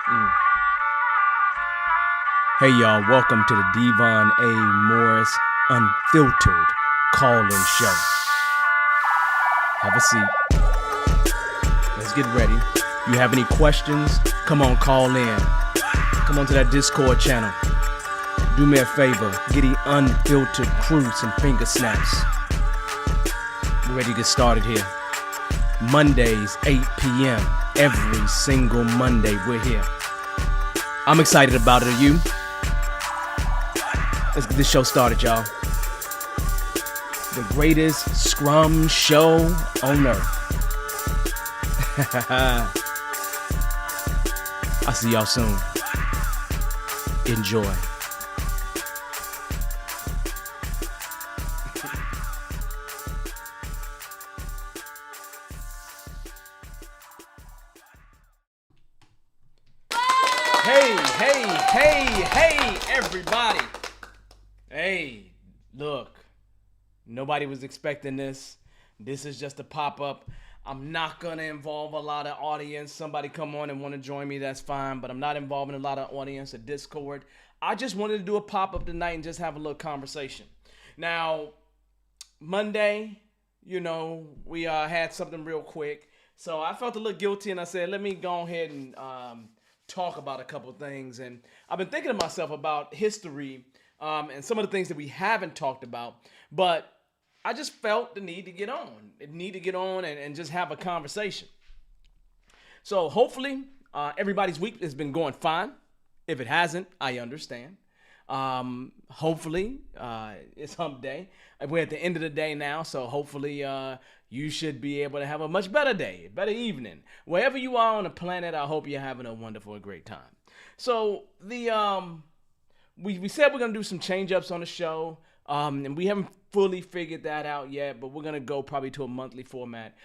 Mm. Hey y'all, welcome to the Devon A. Morris Unfiltered call-in show. Have a seat. Let's get ready. You have any questions? Come on, call in. Come on to that Discord channel. Do me a favor, get the unfiltered crew some finger snaps. We're ready to get started here. Mondays, 8 p.m. Every single Monday, we're here. I'm excited about it. Are you? Let's get this show started, y'all. The greatest scrum show on earth. I'll see y'all soon. Enjoy. Hey, everybody. Hey, look, nobody was expecting this. This is just a pop-up. I'm not going to involve a lot of audience. Somebody come on and want to join me, that's fine, but I'm not involving a lot of audience or Discord. I just wanted to do a pop-up tonight and just have a little conversation. Now, Monday, we had something real quick, so I felt a little guilty, and I said, let me go ahead and talk about a couple things. And I've been thinking to myself about history and some of the things that we haven't talked about, but I just felt the need to get on and just have a conversation. So hopefully everybody's week has been going fine. If it hasn't, I understand. Hopefully it's hump day. We're at the end of the day now, so hopefully you should be able to have a much better day, better evening. Wherever you are on the planet, I hope you're having a wonderful and great time. So we said we're gonna do some change-ups on the show, and we haven't fully figured that out yet, but we're gonna go probably to a monthly format.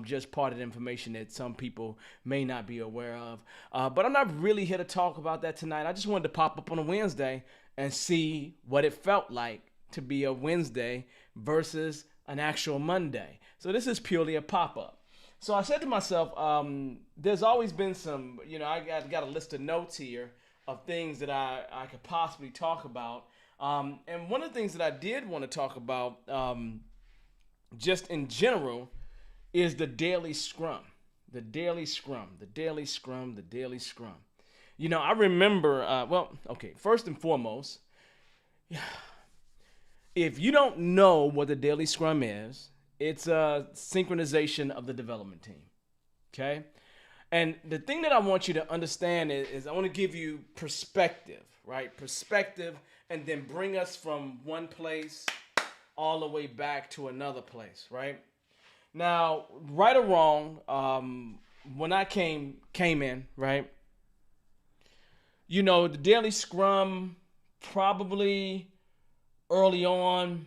Just part of the information that some people may not be aware of. But I'm not really here to talk about that tonight. I just wanted to pop up on a Wednesday and see what it felt like to be a Wednesday versus an actual Monday. So this is purely a pop-up. So I said to myself, there's always been some, I got a list of notes here of things that I could possibly talk about. And one of the things that I did want to talk about, just in general, is the daily scrum. The daily scrum. I remember, first and foremost, if you don't know what the daily scrum is, it's a synchronization of the development team. Okay? And the thing that I want you to understand is I want to give you perspective, right? Perspective, and then bring us from one place all the way back to another place, right? Now, right or wrong, when I came in, right? The daily scrum probably early on,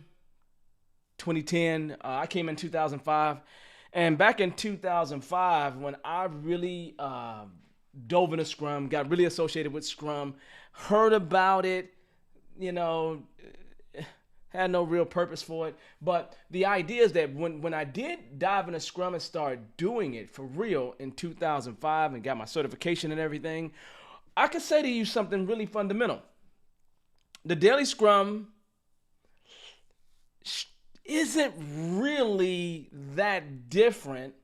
2010. I came in 2005. And back in 2005, when I really dove into Scrum, got really associated with Scrum, heard about it, had no real purpose for it. But the idea is that when I did dive into Scrum and started doing it for real in 2005 and got my certification and everything, I could say to you something really fundamental. The daily Scrum isn't really that different.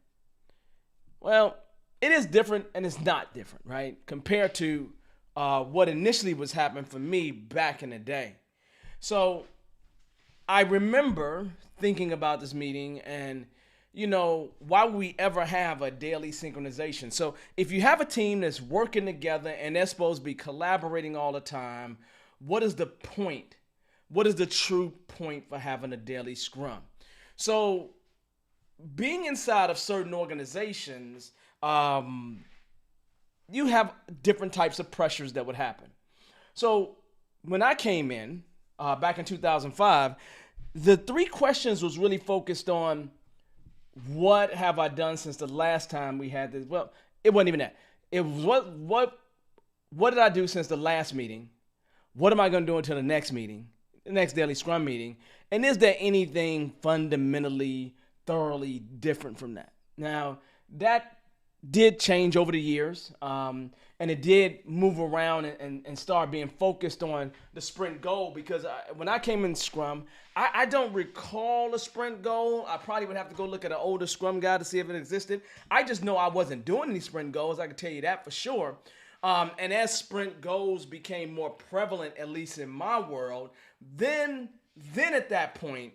Well, it is different and it's not different, right? Compared to what initially was happening for me back in the day. So I remember thinking about this meeting and, why would we ever have a daily synchronization? So if you have a team that's working together and they're supposed to be collaborating all the time, what is the point? What is the true point for having a daily scrum? So being inside of certain organizations, you have different types of pressures that would happen. So when I came in back in 2005, the three questions was really focused on what have I done since the last time we had this? Well, it wasn't even that. It was what did I do since the last meeting? What am I going to do until the next meeting? The next daily scrum meeting, and is there anything fundamentally, thoroughly different from that? Now, that did change over the years. And it did move around and start being focused on the sprint goal because when I came in Scrum, I don't recall a sprint goal. I probably would have to go look at an older Scrum guide to see if it existed. I just know I wasn't doing any sprint goals. I can tell you that for sure. And as sprint goals became more prevalent, at least in my world, then at that point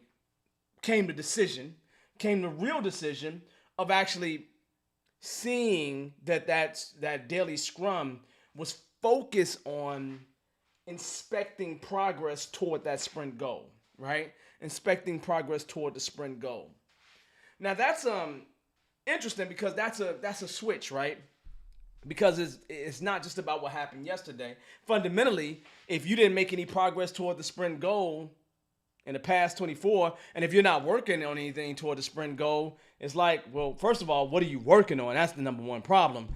came the real decision of actually seeing that daily scrum was focused on inspecting progress toward that sprint goal, right? Inspecting progress toward the sprint goal. Now that's interesting because that's a switch, right? Because it's not just about what happened yesterday. Fundamentally, if you didn't make any progress toward the sprint goal in the past 24, and if you're not working on anything toward the sprint goal, it's like, well, first of all, what are you working on? That's the number one problem.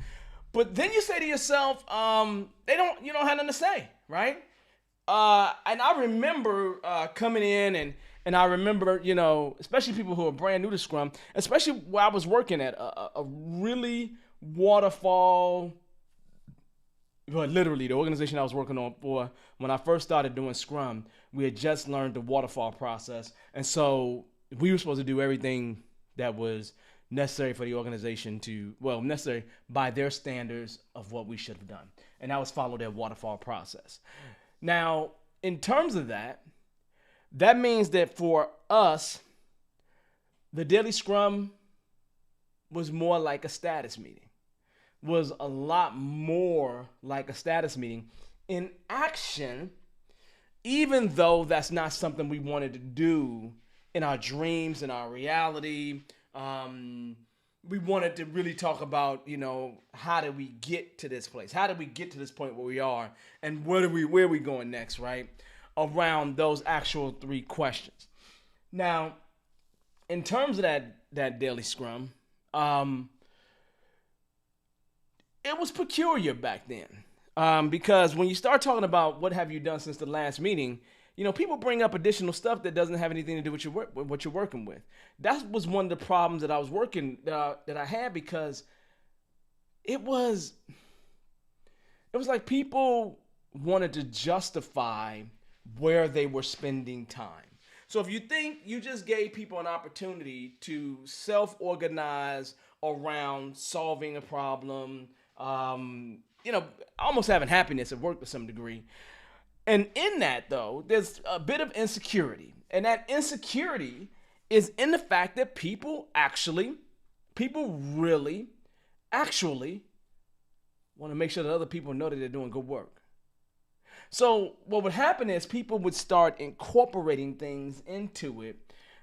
But then you say to yourself, you don't have nothing to say, right? And I remember coming in and I remember, especially people who are brand new to Scrum, especially where I was working at a really waterfall. But literally, the organization I was working on for when I first started doing Scrum, we had just learned the waterfall process. And so we were supposed to do everything that was necessary for the organization necessary by their standards of what we should have done. And that was follow their waterfall process. Now, in terms of that means that for us, the daily Scrum was more like a status meeting. Was a lot more like a status meeting in action, even though that's not something we wanted to do in our dreams, in our reality. We wanted to really talk about, how did we get to this place? How did we get to this point where we are? And where are we going next, right? Around those actual three questions. Now, in terms of that daily Scrum, it was peculiar back then because when you start talking about what have you done since the last meeting, people bring up additional stuff that doesn't have anything to do with what you're working with. That was one of the problems that I was that I had because it was like people wanted to justify where they were spending time. So if you think you just gave people an opportunity to self-organize around solving a problem, almost having happiness at work to some degree. And in that, though, there's a bit of insecurity. And that insecurity is in the fact that people really want to make sure that other people know that they're doing good work. So what would happen is people would start incorporating things into it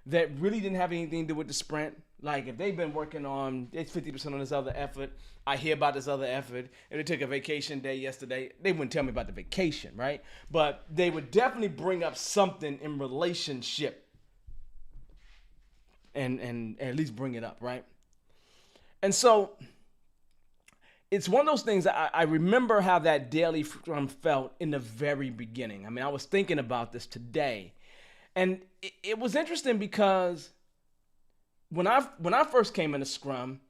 that really didn't have anything to do with the sprint. Like if they've been working on, it's 50% on this other effort, I hear about this other effort. If they took a vacation day yesterday, they wouldn't tell me about the vacation, right? But they would definitely bring up something in relationship and at least bring it up, right? And so it's one of those things I remember how that daily Scrum felt in the very beginning. I mean, I was thinking about this today. And it was interesting because when I first came into Scrum,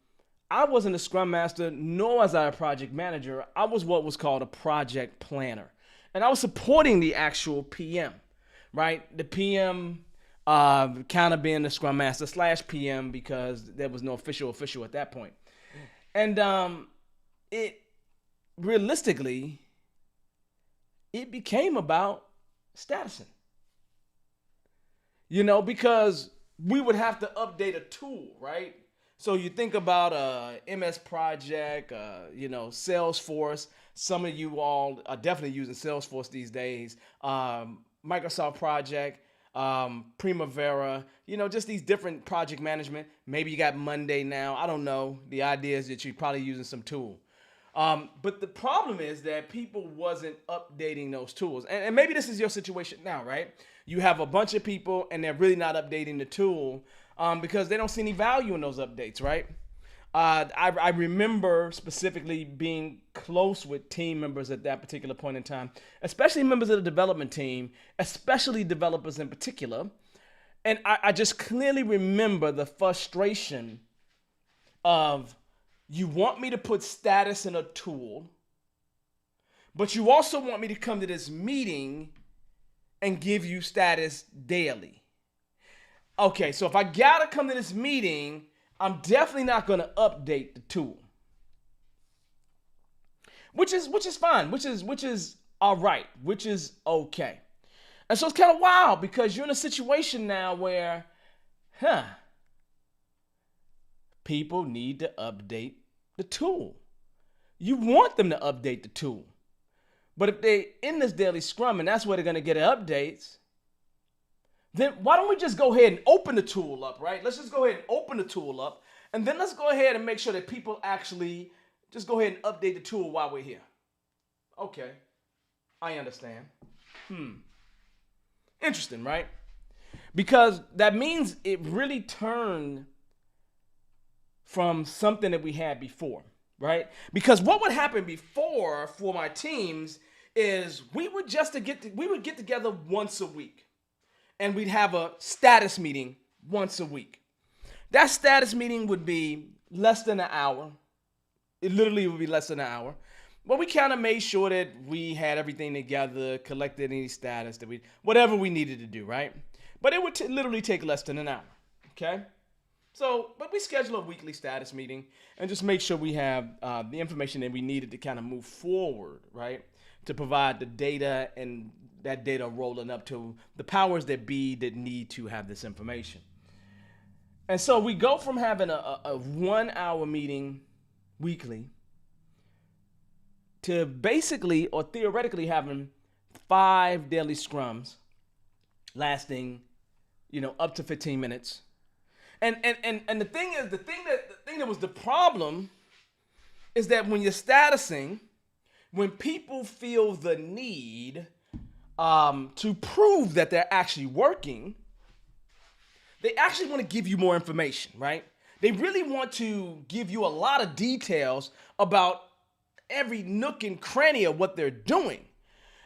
I wasn't a Scrum Master, nor was I a project manager. I was what was called a project planner. And I was supporting the actual PM, right? The PM kind of being the Scrum Master / PM because there was no official at that point. And it realistically, it became about statusing. Because we would have to update a tool, right? So you think about MS Project, Salesforce. Some of you all are definitely using Salesforce these days. Microsoft Project, Primavera, just these different project management. Maybe you got Monday now. I don't know. The idea is that you're probably using some tool. But the problem is that people wasn't updating those tools. And maybe this is your situation now, right? You have a bunch of people and they're really not updating the tool because they don't see any value in those updates, right? I remember specifically being close with team members at that particular point in time, especially members of the development team, especially developers in particular. And I just clearly remember the frustration of, you want me to put status in a tool, But you also want me to come to this meeting and give you status daily. Okay, so if I gotta come to this meeting, I'm definitely not gonna update the tool. Which is fine, which is all right, which is okay. And so it's kind of wild because you're in a situation now where, people need to update the tool. You want them to update the tool. But if they in this daily scrum and that's where they're gonna get updates, then why don't we just go ahead and open the tool up, right? Let's just go ahead and open the tool up, and then let's go ahead and make sure that people actually just go ahead and update the tool while we're here. Okay, I understand. Interesting, right? Because that means it really turned from something that we had before, right? Because what would happen before for my teams is we would get together once a week, and we'd have a status meeting once a week. That status meeting would be less than an hour. It literally would be less than an hour. But we kind of made sure that we had everything together, collected any status that whatever we needed to do, right? But it would literally take less than an hour, okay? So, but we schedule a weekly status meeting and just make sure we have the information that we needed to kind of move forward, right? To provide the data and that data rolling up to the powers that be that need to have this information. And so we go from having a 1 hour meeting weekly to basically or theoretically having 5 daily scrums lasting, up to 15 minutes. And the thing that was the problem is that when you're statusing, when people feel the need to prove that they're actually working, they actually want to give you more information, right? They really want to give you a lot of details about every nook and cranny of what they're doing.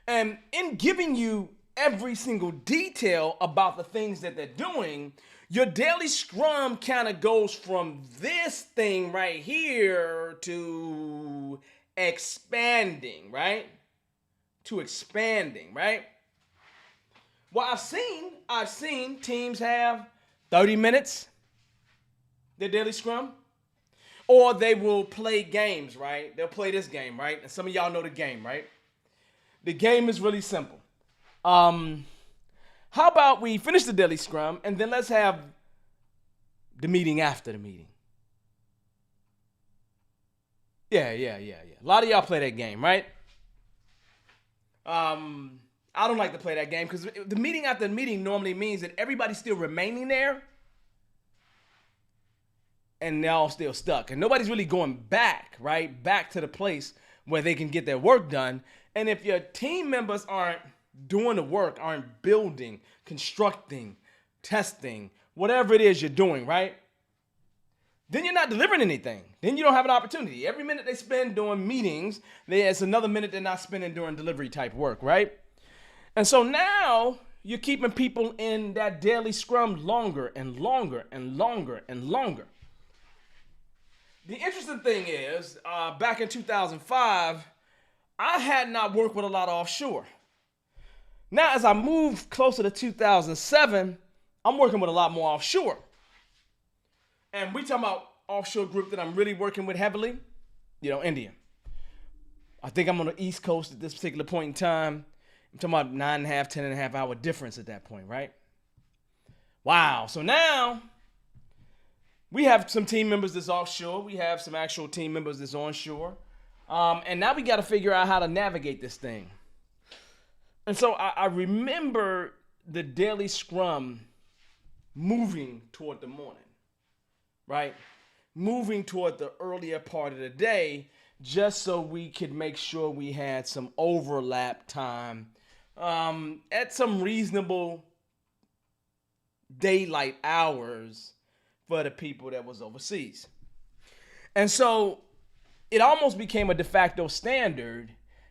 And in giving you every single detail about the things that they're doing, your daily scrum kind of goes from this thing right here to expanding, right? Well, I've seen teams have 30 minutes, their daily scrum, or they will play games, right? They'll play this game, right? And some of y'all know the game, right? The game is really simple. How about we finish the daily scrum and then let's have the meeting after the meeting? Yeah. A lot of y'all play that game, right? I don't like to play that game because the meeting after the meeting normally means that everybody's still remaining there and they're all still stuck. And nobody's really going back, right? Back to the place where they can get their work done. And if your team members aren't doing the work, aren't building, constructing, testing, whatever it is you're doing, right? Then you're not delivering anything. Then you don't have an opportunity. Every minute they spend doing meetings, there's another minute they're not spending doing delivery type work, right? And so now you're keeping people in that daily scrum longer and longer and longer and longer. The interesting thing is, back in 2005, I had not worked with a lot of offshore. Now, as I move closer to 2007, I'm working with a lot more offshore. And we talking about offshore group that I'm really working with heavily, India. I think I'm on the East Coast at this particular point in time. I'm talking about 9.5, 10.5 hour difference at that point, right? Wow. So now we have some team members that's offshore. We have some actual team members that's onshore. And now we got to figure out how to navigate this thing. And so I remember the daily scrum moving toward the morning, right? Moving toward the earlier part of the day, just so we could make sure we had some overlap time at some reasonable daylight hours for the people that was overseas. And so it almost became a de facto standard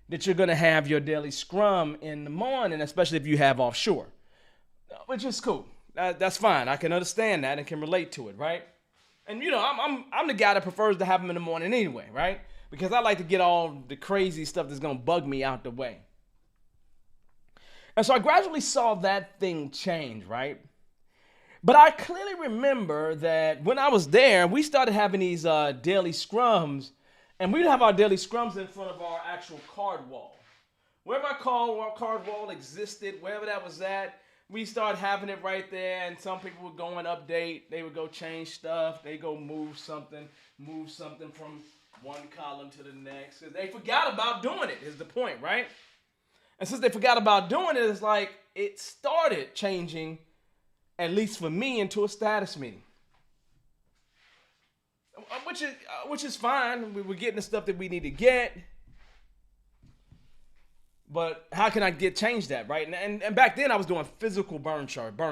that you're going to have your daily scrum in the morning, especially if you have offshore, which is cool. That's fine. I can understand that and can relate to it, right? And I'm the guy that prefers to have them in the morning anyway, right? because I like to get all the crazy stuff that's going to bug me out the way. And so I gradually saw that thing change, right? But I clearly remember that when I was there, we started having these daily scrums, and we'd have our daily scrums in front of our actual card wall. Wherever our card wall existed, wherever that was at, we started having it right there, and some people would go and update. They would go change stuff. They go move something from one column to the next, because they forgot about doing it, is the point, right? And since they forgot about doing it, it's like it started changing, at least for me, into a status meeting, which is fine. We were getting the stuff that we need to get, but how can I change that, right? And back then I was doing physical burn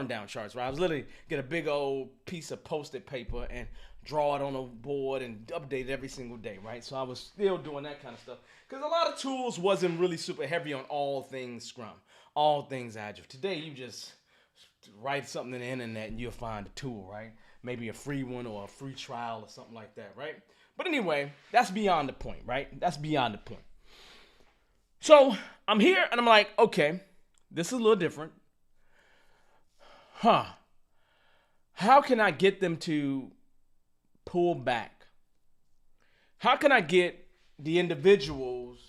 down charts, right? I was literally get a big old piece of Post-it paper and draw it on a board and update it every single day, right? So I was still doing that kind of stuff, because a lot of tools wasn't really super heavy on all things Scrum, all things Agile. Today you just write something in the internet and you'll find a tool, right? Maybe a free one or a free trial or something like that, right? But anyway, that's beyond the point, right? That's beyond the point. So I'm here and I'm like, okay, this is a little different. How can I get them to pull back? How can I get the individuals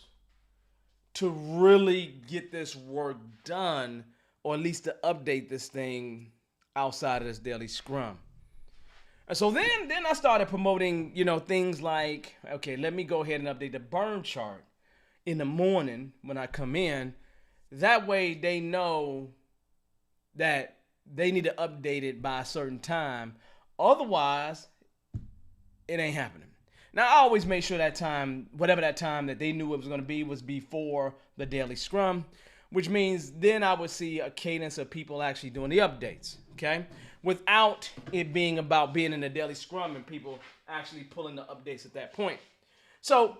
to really get this work done, or at least to update this thing outside of this daily scrum? And so then I started promoting, things like, okay, let me go ahead and update the burn chart in the morning when I come in. That way they know that they need to update it by a certain time. Otherwise, it ain't happening. Now, I always made sure that time, whatever that time that they knew it was going to be, was before the daily scrum, which means then I would see a cadence of people actually doing the updates, okay? Without it being about being in the daily scrum and people actually pulling the updates at that point. So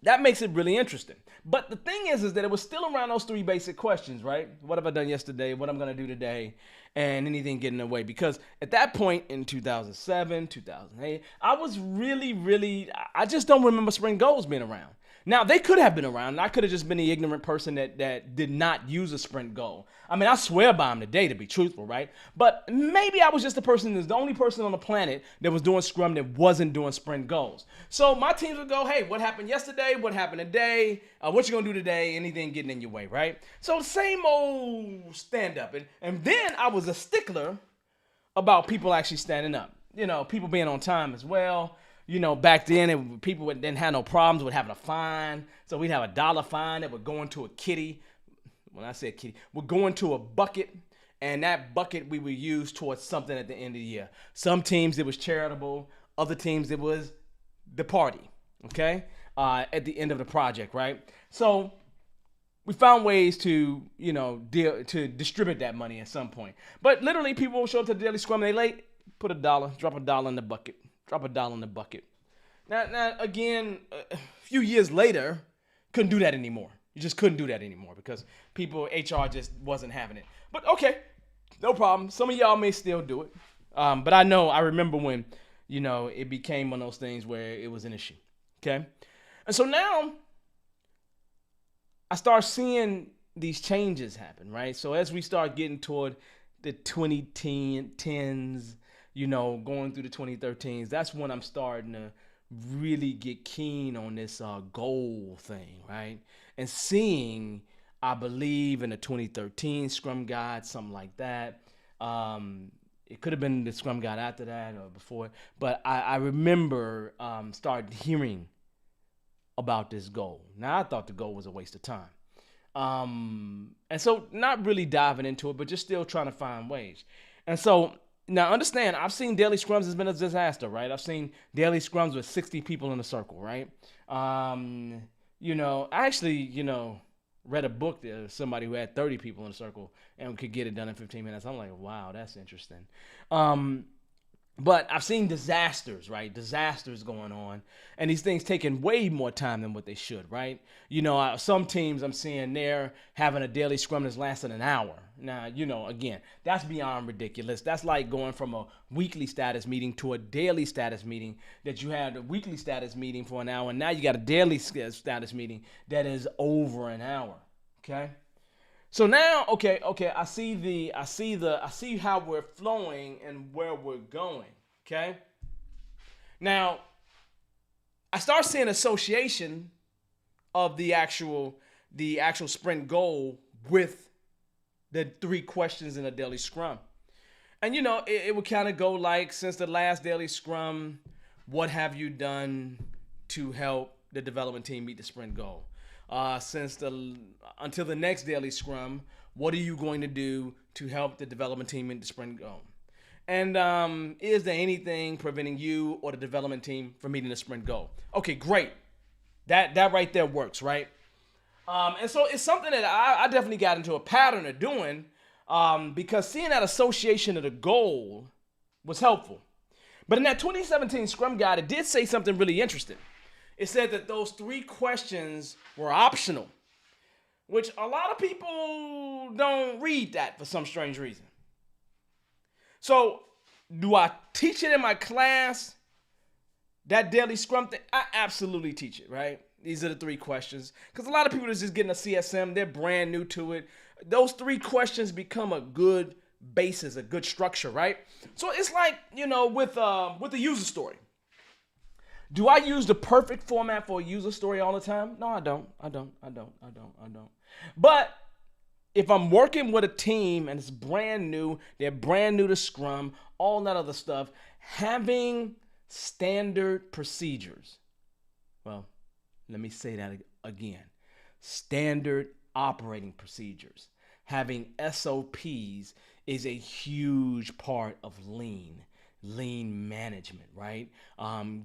that makes it really interesting. But the thing is that it was still around those three basic questions, right? What have I done yesterday? What I'm going to do today? And anything getting in the way. Because at that point in 2007, 2008, I was I just don't remember sprint goals being around. Now, they could have been around. I could have just been the ignorant person that did not use a sprint goal. I mean, I swear by them today, to be truthful, right? But maybe I was just the only person on the planet that was doing Scrum that wasn't doing sprint goals. So my teams would go, hey, what happened yesterday? What happened today? What you going to do today? Anything getting in your way, right? So same old stand-up. And then I was a stickler about people actually standing up. People being on time as well. Back then, people didn't have no problems with having a fine. So we'd have a $1 fine that would go into a kitty. When I say kitty, would go into a bucket. And that bucket we would use towards something at the end of the year. Some teams, it was charitable. Other teams, it was the party, okay? At the end of the project, right? So we found ways to, to distribute that money at some point. But literally, people will show up to the daily scrum, they late, put $1, drop $1 in the bucket. Drop $1 in the bucket. Now, again, a few years later, couldn't do that anymore. You just couldn't do that anymore because HR just wasn't having it. But okay, no problem. Some of y'all may still do it. But I remember when, it became one of those things where it was an issue. Okay? And so now, I start seeing these changes happen, right? So as we start getting toward the 2010s, going through the 2013s, that's when I'm starting to really get keen on this goal thing, right? And seeing, I believe, in the 2013 Scrum Guide, something like that. It could have been the Scrum Guide after that or before, but I remember starting hearing about this goal. Now, I thought the goal was a waste of time. And so not really diving into it, but just still trying to find ways. And so now understand, I've seen daily scrums has been a disaster, right? I've seen daily scrums with 60 people in a circle, right? I actually, read a book there, somebody who had 30 people in a circle and could get it done in 15 minutes. I'm like, wow, that's interesting. But I've seen disasters, right? Disasters going on, and these things taking way more time than what they should, right? Some teams I'm seeing they're having a daily scrum that's lasting an hour. Now, again, that's beyond ridiculous. That's like going from a weekly status meeting to a daily status meeting. That you had a weekly status meeting for an hour, and now you got a daily status meeting that is over an hour. Okay. So now, okay, I see how we're flowing and where we're going. Okay. Now, I start seeing association of the actual sprint goal with the 3 questions in a daily scrum. And it would kind of go like, since the last daily scrum, what have you done to help the development team meet the sprint goal? Until the next daily scrum, what are you going to do to help the development team meet the sprint goal? And is there anything preventing you or the development team from meeting the sprint goal? Okay, great. That right there works, right? And so it's something that I definitely got into a pattern of doing, because seeing that association of the goal was helpful. But in that 2017 Scrum Guide, it did say something really interesting. It said that those 3 questions were optional, which a lot of people don't read that for some strange reason. So, do I teach it in my class, that daily scrum thing? I absolutely teach it, right? These are the 3 questions. Because a lot of people are just getting a CSM. They're brand new to it. Those 3 questions become a good basis, a good structure, right? So it's like, with the user story. Do I use the perfect format for a user story all the time? No, I don't. But if I'm working with a team and it's brand new, they're brand new to Scrum, all that other stuff, having standard procedures. Well, let me say that again. Standard operating procedures. Having SOPs is a huge part of lean management, right?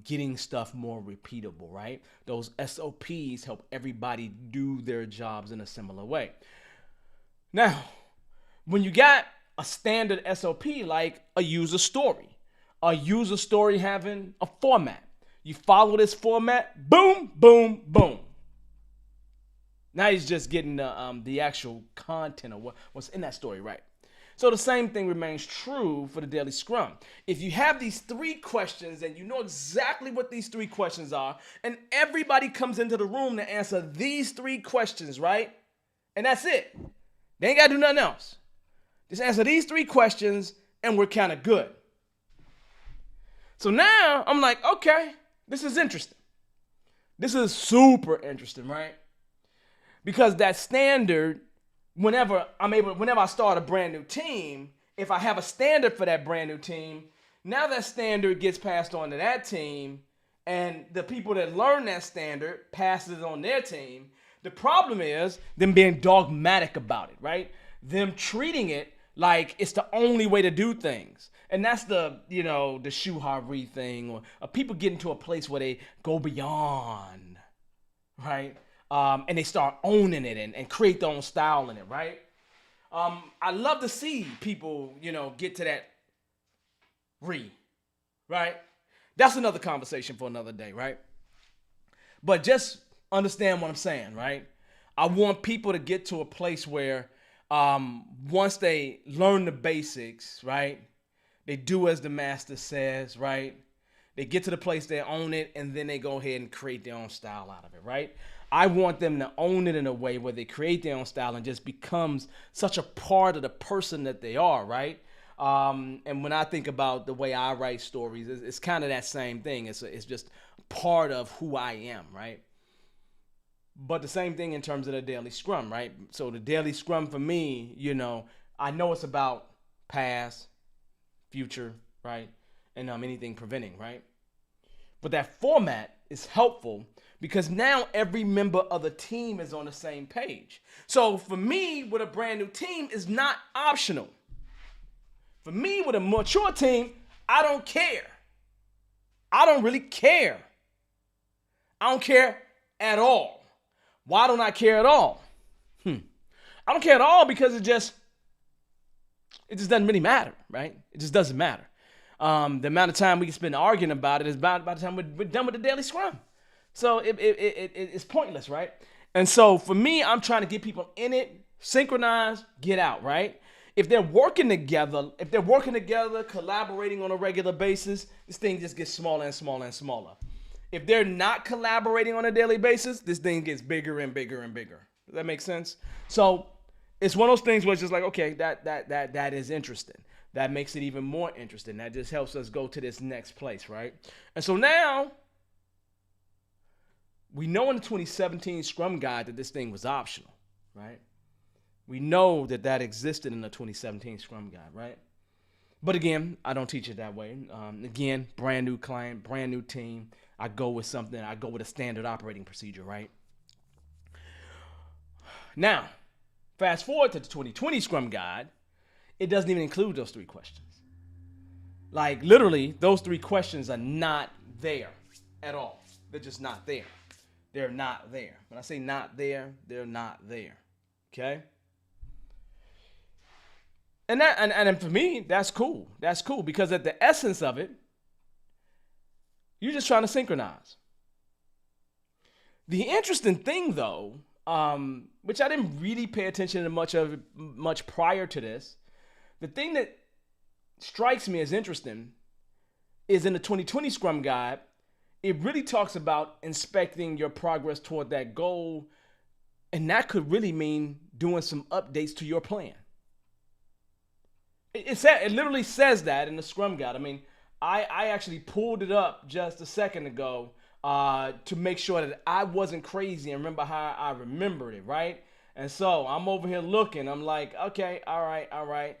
Getting stuff more repeatable, right? Those SOPs help everybody do their jobs in a similar way. Now, when you got a standard SOP like a user story having a format, you follow this format, boom, boom, boom. Now he's just getting the actual content of what's in that story, right? So the same thing remains true for the daily scrum. If you have these 3 questions and you know exactly what these 3 questions are, and everybody comes into the room to answer these 3 questions, right? And that's it. They ain't got to do nothing else. Just answer these 3 questions and we're kind of good. So now I'm like, okay, this is interesting. This is super interesting, right? Because that standard, whenever I start a brand new team, if I have a standard for that brand new team, now that standard gets passed on to that team, and the people that learn that standard passes it on their team. The problem is them being dogmatic about it, right? Them treating it like it's the only way to do things. And that's the Shuhari thing, or people getting to a place where they go beyond, right? And they start owning it and create their own style in it, right? I love to see people, get to that right? That's another conversation for another day, right? But just understand what I'm saying, right? I want people to get to a place where once they learn the basics, right? They do as the master says, right? They get to the place they own it, and then they go ahead and create their own style out of it, right? I want them to own it in a way where they create their own style and just becomes such a part of the person that they are, right? And when I think about the way I write stories, it's kind of that same thing. It's just part of who I am, right? But the same thing in terms of the daily scrum, right? So the daily scrum for me, I know it's about past, future, right? And anything preventing, right? But that format is helpful because now every member of the team is on the same page. So for me, with a brand new team, is not optional. For me, with a mature team, I don't care. I don't really care. I don't care at all. Why don't I care at all? I don't care at all because it just doesn't really matter, right? It just doesn't matter. The amount of time we can spend arguing about it is about by the time we're done with the daily scrum. So it's pointless, right? And so for me, I'm trying to get people in it, synchronize, get out, right? If they're working together, collaborating on a regular basis, this thing just gets smaller and smaller and smaller. If they're not collaborating on a daily basis, this thing gets bigger and bigger and bigger. Does that make sense? So it's one of those things where it's just like, okay, that is interesting. That makes it even more interesting. That just helps us go to this next place, right? And so now we know in the 2017 Scrum Guide that this thing was optional, right? We know that existed in the 2017 Scrum Guide, right? But again, I don't teach it that way. Again, brand new client, brand new team. I go with a standard operating procedure, right? Now, fast forward to the 2020 Scrum Guide, it doesn't even include those 3 questions. Like literally, those 3 questions are not there at all. They're just not there. They're not there. When I say not there, they're not there. Okay? And for me, that's cool. That's cool because at the essence of it, you're just trying to synchronize. The interesting thing though, which I didn't really pay attention to much prior to this, the thing that strikes me as interesting is in the 2020 Scrum Guide, it really talks about inspecting your progress toward that goal. And that could really mean doing some updates to your plan. It literally says that in the Scrum Guide. I mean, I actually pulled it up just a second ago to make sure that I wasn't crazy and remember how I remembered it, right? And so I'm over here looking. I'm like, okay, all right.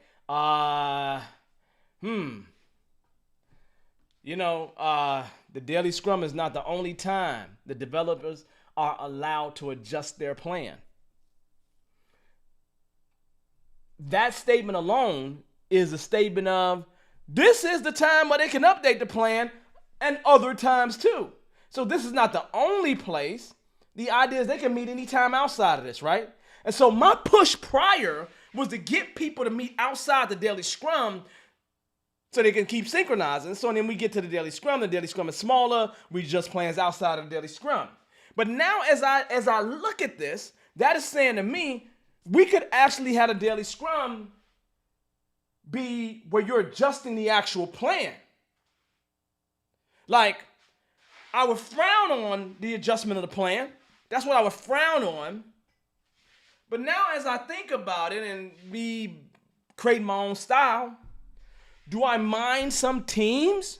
The daily scrum is not the only time the developers are allowed to adjust their plan. That statement alone is a statement of this is the time where they can update the plan and other times too. So this is not the only place. The idea is they can meet anytime outside of this, right? And so my push prior was to get people to meet outside the daily scrum so they can keep synchronizing. So then we get to the daily scrum is smaller, we adjust plans outside of the daily scrum. But now as I look at this, that is saying to me, we could actually have a daily scrum be where you're adjusting the actual plan. Like, I would frown on the adjustment of the plan. That's what I would frown on. But now as I think about it and me create my own style, do I mind some teams?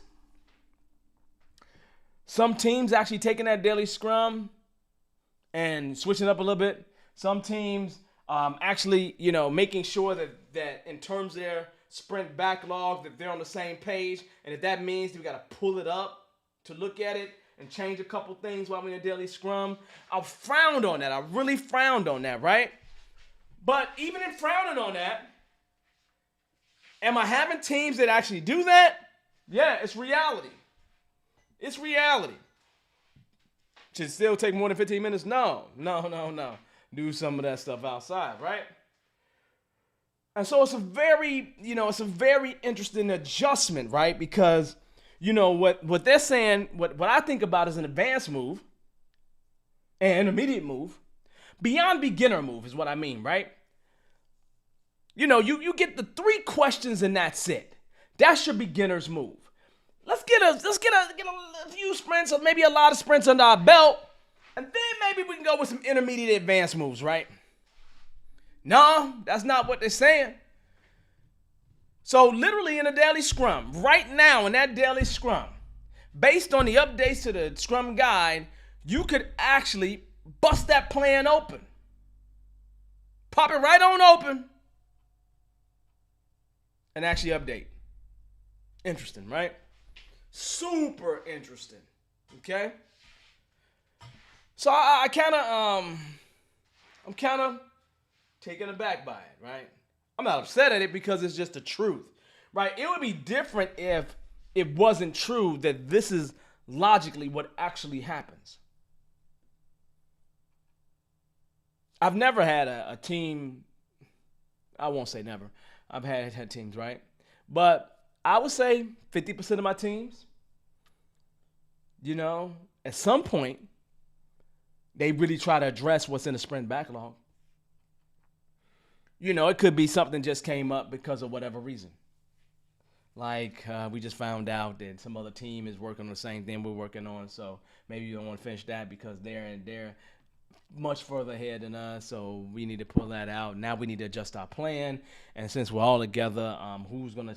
Some teams actually taking that daily scrum and switching up a little bit. Some teams actually, making sure that in terms of their sprint backlog, that they're on the same page. And if that means we got to pull it up to look at it and change a couple things while we're in a daily scrum, I frowned on that. I really frowned on that, right? But even in frowning on that, am I having teams that actually do that? Yeah, it's reality. It's reality. Should it still take more than 15 minutes? No. Do some of that stuff outside, right? And so it's a very interesting adjustment, right? Because, what they're saying, what I think about is an advanced move, an intermediate move, beyond beginner move is what I mean, right? You get the 3 questions and that's it. That's your beginner's move. Let's get a few sprints or maybe a lot of sprints under our belt, and then maybe we can go with some intermediate advanced moves, right? No, that's not what they're saying. So literally in a daily scrum, right now in that daily scrum, based on the updates to the Scrum Guide, you could actually bust that plan open. Pop it right on open and actually update. Interesting, right? Super interesting. Okay? So I'm kind of taken aback by it, right? I'm not upset at it because it's just the truth, right? It would be different if it wasn't true that this is logically what actually happens. I've never had a team, I won't say never. I've had teams, right? But I would say 50% of my teams, at some point, they really try to address what's in the sprint backlog. It could be something just came up because of whatever reason. Like we just found out that some other team is working on the same thing we're working on, so maybe you don't want to finish that because they're much further ahead than us, so we need to pull that out. Now we need to adjust our plan, and since we're all together, who's gonna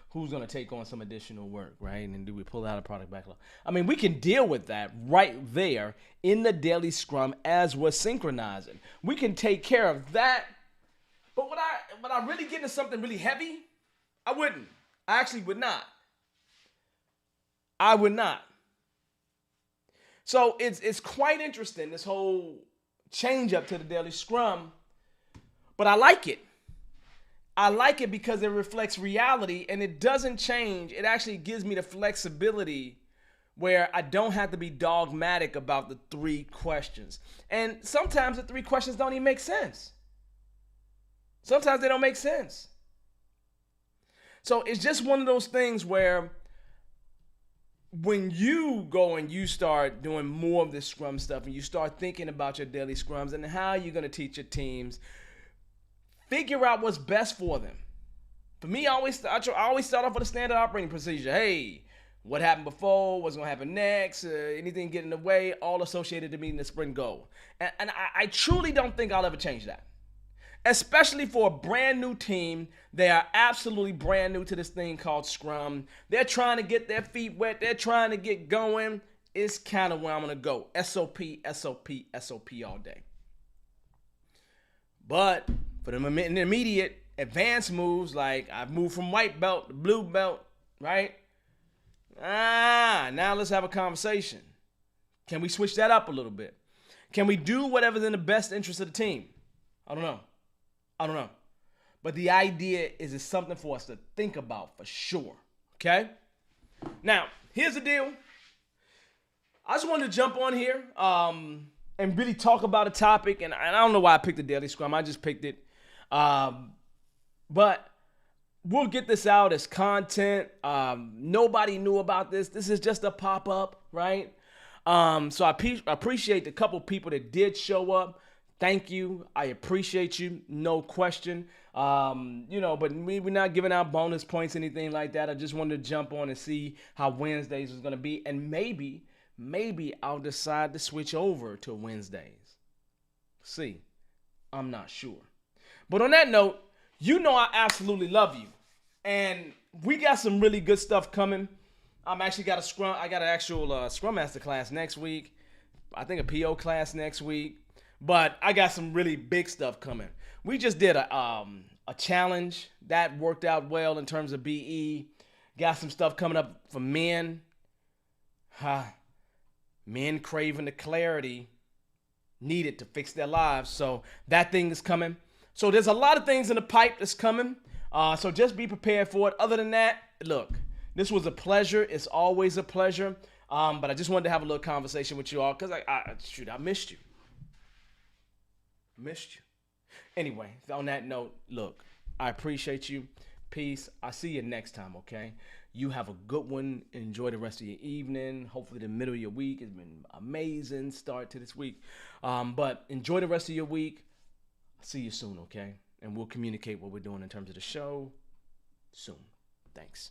who's gonna take on some additional work, right? And do we pull out a product backlog? I mean, we can deal with that right there in the daily scrum as we're synchronizing. We can take care of that. But would I really get into something really heavy? I wouldn't. I actually would not. I would not. So it's quite interesting, this whole change up to the daily scrum. But I like it. I like it because it reflects reality and it doesn't change. It actually gives me the flexibility where I don't have to be dogmatic about the 3 questions. And sometimes the 3 questions don't even make sense. Sometimes they don't make sense. So it's just one of those things where when you go and you start doing more of this scrum stuff and you start thinking about your daily scrums and how you're going to teach your teams, figure out what's best for them. For me, I always start off with a standard operating procedure. Hey, what happened before? What's going to happen next? Anything get in the way? All associated to meeting the sprint goal. And I truly don't think I'll ever change that. Especially for a brand new team. They are absolutely brand new to this thing called Scrum. They're trying to get their feet wet. They're trying to get going. It's kind of where I'm going to go. SOP, SOP, SOP all day. But for the immediate advanced moves, like I've moved from white belt to blue belt, right? Now let's have a conversation. Can we switch that up a little bit? Can we do whatever's in the best interest of the team? I don't know. But the idea is it's something for us to think about for sure. Okay? Now, here's the deal. I just wanted to jump on here and really talk about a topic. And I don't know why I picked the Daily Scrum. I just picked it. But we'll get this out as content. Nobody knew about this. This is just a pop-up, right? So I appreciate the couple people that did show up. Thank you. I appreciate you. No question. But we're not giving out bonus points, anything like that. I just wanted to jump on and see how Wednesdays was going to be. And maybe I'll decide to switch over to Wednesdays. See, I'm not sure. But on that note, I absolutely love you. And we got some really good stuff coming. I got an actual Scrum Master class next week. I think a PO class next week. But I got some really big stuff coming. We just did a challenge that worked out well in terms of BE. Got some stuff coming up for men. Men craving the clarity needed to fix their lives. So that thing is coming. So there's a lot of things in the pipe that's coming. So just be prepared for it. Other than that, look, this was a pleasure. It's always a pleasure. But I just wanted to have a little conversation with you all because I missed you. Anyway, on that note, look, I appreciate you. Peace. I'll see you next time, okay? You have a good one. Enjoy the rest of your evening. Hopefully the middle of your week has been amazing start to this week. But enjoy the rest of your week. I'll see you soon, okay? And we'll communicate what we're doing in terms of the show soon. Thanks.